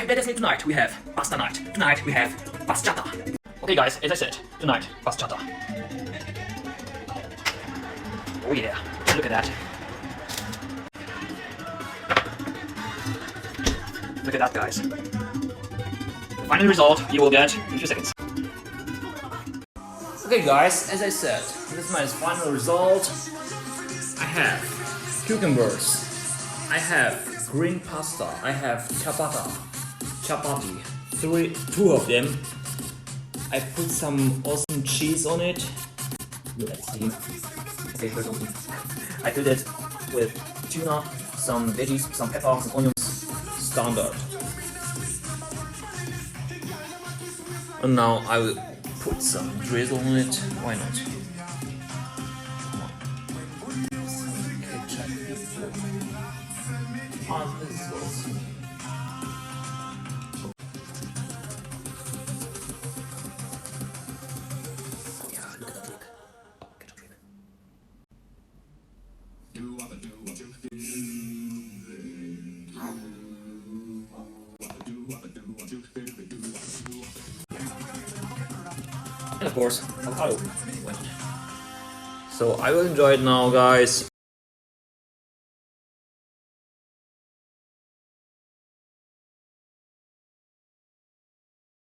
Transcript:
And that is it. Tonight we have pasta night. Tonight we have PastCiatta. Okay guys, as I said, tonight PastCiatta. Oh yeah, look at that. Look at that, guys. The final result you will get in 2 seconds. Okay guys, as I said, this is my final result. I have cucumbers, I have green pasta, I have ciabatta, chapati, two of them. I put some awesome cheese on it. Let's see. Okay, first one. I did it with tuna, some veggies, some pepper, some onions. Standard. And now I will put some drizzle on it. Why not? Come on. Some ketchup. On this sauce. Yeah, look at that look. Ketchup drip. And of course, avocado. So I will enjoy it now, guys.